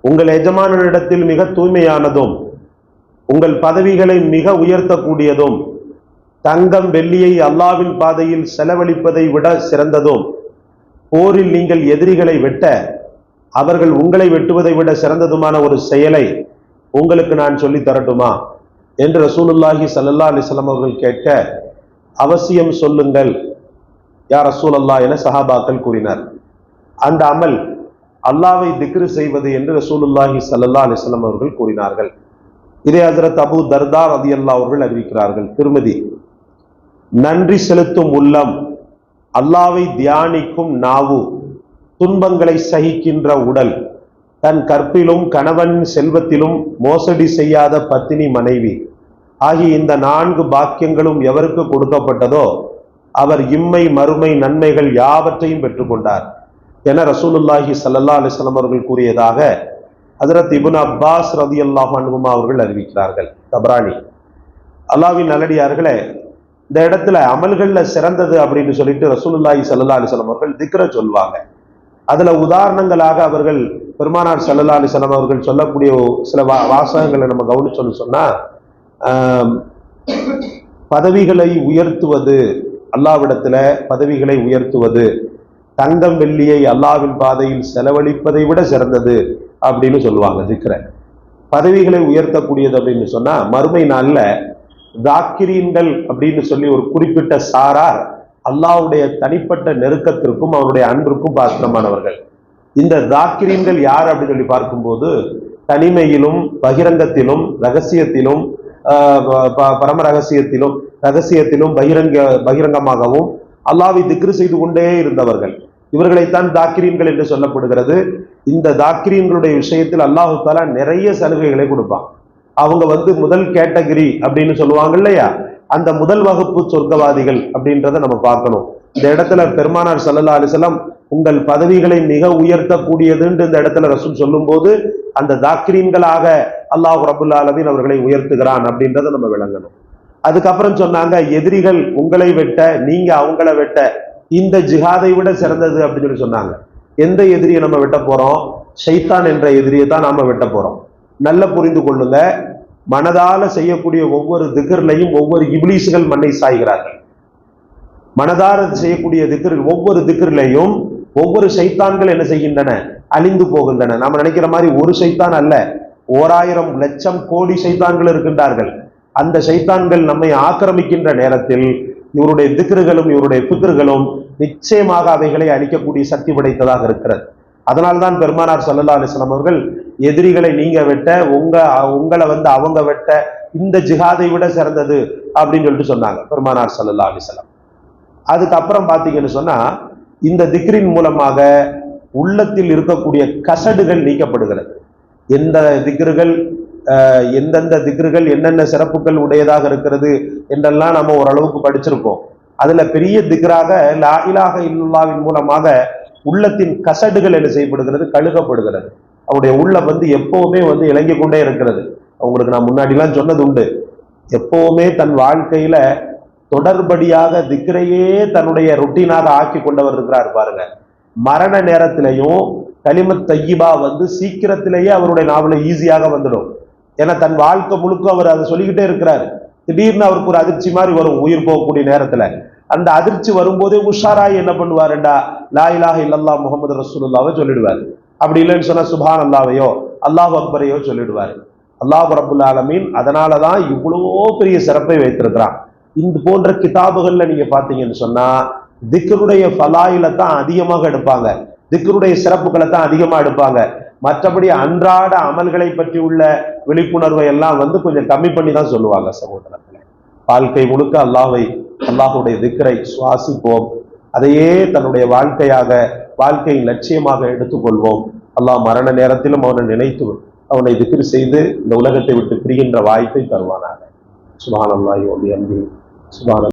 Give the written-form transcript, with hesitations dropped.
உங்கள் எஜமானனிடத்தில் மிக தூய்மையானதும் உங்கள் பதவிகளை மிக உயர்த்தக்கூடியதும் தங்கம் வெள்ளியை அல்லாவின் பாதையில் செலவழிப்பதை விட சிறந்ததும் போரில் நீங்கள் எதிரிகளை வெட்ட அவர்கள் உங்களை வெட்டுவதை விட சிறந்ததுமான ஒரு செயலை உங்களுக்கு நான் சொல்லி தரட்டுமா என்று ரசூலுல்லாஹி ஸல்லல்லாஹு அலைஹி வஸல்லம் அவர்கள் கேட்க, அவசியம் சொல்லுங்கள் யா ரசூலல்லாஹ் என சஹாபாக்கள் கூறினார். அந்த அமல் அல்லாவை திக்ரு செய்வது என்று ரசூலுல்லாஹி ஸல்லல்லாஹு அலைஹி வஸல்லம் அவர்கள் கூறினார்கள். இதை ஹஜ்ரத் அபூ தர்தா ரலியல்லாஹு அவர்கள் அறிவிக்கிறார்கள். திருமதி, நன்றி செலுத்தும் உள்ளம், அல்லாவை தியானிக்கும் நாவு, துன்பங்களை சகிக்கின்ற உடல், தன் கற்பிலும் கணவன் செல்வத்திலும் மோசடி செய்யாத பத்தினி மனைவி ஆகிய இந்த 4 பாக்கியங்களும் எவருக்கு கொடுக்கப்பட்டதோ அவர் இம்மை மறுமை நன்மைகள் யாவற்றையும் பெற்றுக்கொண்டார் என ரசூலுல்லாஹி ஸல்லல்லாஹு அலைஹி வஸல்லம் அவர்கள் கூறியதாக ஹஜ்ரத் இப்னு அப்பாஸ் ரலியல்லாஹு அன்ஹுமா அவர்கள் அறிவிக்கிறார்கள். தபரானி. அல்லாஹ்வின் நல்லடியார்களே, இந்த இடத்துல அமல்கள்ல சிறந்தது அப்படின்னு சொல்லிட்டு ரசூலுல்லாஹி ஸல்லல்லாஹு அலைஹி வஸல்லம் அவர்கள் திக்ர சொல்வாங்க. அதுல உதாரணங்களாக அவர்கள் பெருமானார் ஸல்லல்லாஹு அலைஹி வஸல்லம் அவர்கள் சொல்லக்கூடிய சில வாசகங்களை நம்ம கவனிச்சோம்னு சொன்னா, பதவிகளை உயர்த்துவது, அல்லாஹ்விடத்துல பதவிகளை உயர்த்துவது தங்கம் வெள்ளியை அல்லாஹ்வின் பாதையில் செலவழிப்பதை விட சிறந்தது அப்படின்னு சொல்லுவாங்க. திக்ர பதவிகளை உயர்த்தக்கூடியது அப்படின்னு சொன்னா, மறுமை நாள்ல தாக்கிரீன்கள் அப்படின்னு சொல்லி ஒரு குறிப்பிட்ட சாரார் அல்லாஹ்வுடைய தனிப்பட்ட நெருக்கத்திற்கும் அவருடைய அன்பிற்கும் பாத்திரமானவர்கள். இந்த தாக்கிரீன்கள் யார் அப்படின்னு சொல்லி பார்க்கும்போது, தனிமையிலும் பகிரங்கத்திலும் ரகசியத்திலும் பரம ரகசியத்திலும் பகிரங்கமாகவும் அல்லாஹ்வை திக்ரு செய்து கொண்டே இருந்தவர்கள். இவர்களைத்தான் தாக்கிரீன்கள் என்று சொல்லப்படுகிறது. இந்த தாக்கிரீன்களுடைய விஷயத்தில் அல்லாஹு தஆலா நிறைய சலுகைகளை கொடுப்பான். அவங்க முதல் கேட்டகரி அப்படின்னு சொல்லுவாங்க இல்லையா, அந்த முதல் வகுப்பு சொர்க்கவாதிகள் அப்படின்றத நம்ம பார்க்கணும். இந்த இடத்துல பெருமானார் ஸல்லல்லாஹு அலைஹி வஸல்லம் உங்கள் பதவிகளை மிக உயர்த்தக்கூடியதுன்னு இந்த இடத்துல ரசூல் சொல்லும் போது அந்த தாக்கிரீன்களாக அல்லாஹ் ரப்புல் ஆலமீன் அவர்களை உயர்த்துகிறான் அப்படின்றத நம்ம விளங்கணும். அதுக்கப்புறம் சொன்னாங்க, எதிரிகள் உங்களை வெட்ட நீங்க அவங்கள வெட்ட இந்த ஜிஹாதை விட சிறந்தது அப்படின்னு சொன்னாங்க. எந்த எதிரியை நம்ம வெட்ட போறோம்? ஷைத்தான் என்ற எதிரியை தான் நாம வெட்ட போறோம். நல்ல புரிந்து கொள்ளுங்க, மனதால செய்யக்கூடிய ஒவ்வொரு திக்ர்லையும் ஒவ்வொரு இப்லீஸ்கள் மண்ணை சாய்கிறார்கள். மனதார செய்யக்கூடிய திக்ர், ஒவ்வொரு திக்ர்லையும் ஒவ்வொரு சைத்தான்கள் என்ன செய்கின்றன? அழிந்து போகின்றன. நாம நினைக்கிற மாதிரி ஒரு சைத்தான் அல்ல, 1000 லட்சம் கோடி சைத்தான்கள் இருக்கின்றார்கள். அந்த சைத்தான்கள் நம்மை ஆக்கிரமிக்கின்ற நேரத்தில் இவருடைய திக்ர்களும் இவருடைய பிக்ர்களும் நிச்சயமாக அவைகளை அழிக்கக்கூடிய சக்தி படைத்ததாக இருக்கிறது. அதனால்தான் பெருமானார் ஸல்லல்லாஹு அலைஹி வஸல்லம் அவர்கள் எதிரிகளை நீங்க வெட்ட உங்களை அவங்க வெட்ட இந்த ஜிஹாதை விட சிறந்தது அப்படின்னு சொல்லிட்டு சொன்னாங்க பெருமானார் ஸல்லல்லாஹு அலைஹி வஸல்லம். அதுக்கப்புறம் பாத்தீங்கன்னு சொன்னா, இந்த திக்ரின் மூலமாக உள்ளத்தில் இருக்கக்கூடிய கசடுகள் நீக்கப்படுகிறது. எந்தெந்த திக்ர்கள் என்னென்ன சிறப்புகள் உடையதாக இருக்கிறது என்றெல்லாம் நம்ம ஓரளவுக்கு படிச்சிருக்கோம். அதுல பெரிய திக்ராக லா இலாஹ இல்லல்லாஹ்வின் மூலமாக உள்ளத்தின் கசடுகள் என்ன செய்யப்படுகிறது? கழுகப்படுகிறது. அவருடைய உள்ளம் எப்பவுமே இலங்கி கொண்டே இருக்கிறது. அவங்களுக்கு நான் முன்னாடிலாம் சொன்னது உண்டு, எப்பவுமே தன் வாழ்க்கையில தொடர்படியாக திக்ரையே தன்னுடைய ரொட்டீனாக ஆக்கி கொண்டவர் இருக்கிறார் பாருங்க. மரண நேரத்திலையும் கலிமத் தய்யிபா சீக்கிரத்திலேயே அவருடைய நாவல ஈஸியாக வந்துடும். ஏன்னா தன் வாழ்க்கை முழுக்க அவர் அதை சொல்லிக்கிட்டே இருக்கிறாரு. திடீர்னு அவருக்கு ஒரு அதிர்ச்சி மாதிரி வரும் உயிர் போகக்கூடிய நேரத்துல. அந்த அதிர்ச்சி வரும்போதே உஷாராய் என்ன பண்ணுவாருண்டா, லா இலாஹ இல்லல்லாஹ் முஹம்மது ரசூலுல்லாஹ்வை சொல்லிடுவாரு. அப்படி இல்லைன்னு சொன்னா சுப்ஹான் அல்லாஹ்வையோ அல்லாஹ் அக்பரையோ சொல்லிடுவாரு. அல்லாஹ் ரப்புல் ஆலமீன் அதனாலதான் இவ்வளவோ பெரிய சிறப்பை வைத்திருக்கிறான். இந்த போன்ற கிதாபுகள்ல நீங்க பாத்தீங்கன்னு சொன்னா திக்ருடைய ஃபலாயில தான் அதிகமாக எடுப்பாங்க, திக்ருடைய சிறப்புகளை தான் அதிகமா எடுப்பாங்க. மற்றபடி அன்றாட அமல்களை பற்றி உள்ள விழிப்புணர்வை எல்லாம் கொஞ்சம் கம்மி பண்ணி தான் சொல்லுவாங்க. சகோதரர்களே, வாழ்க்கை முழுக்க அல்லாஹுடைய திக்ரை சுவாசிப்போம், அதையே தன்னுடைய வாழ்க்கையின் லட்சியமாக எடுத்துக்கொள்வோம். அல்லாஹ் மரண நேரத்திலும் அவனை நினைத்து அவனை திக்ர் செய்து இந்த உலகத்தை விட்டு பிரிகின்ற வாய்ப்பை தருவானாக. சுப்ஹானல்லாஹி வ பிஹம்திஹி சுப்ஹான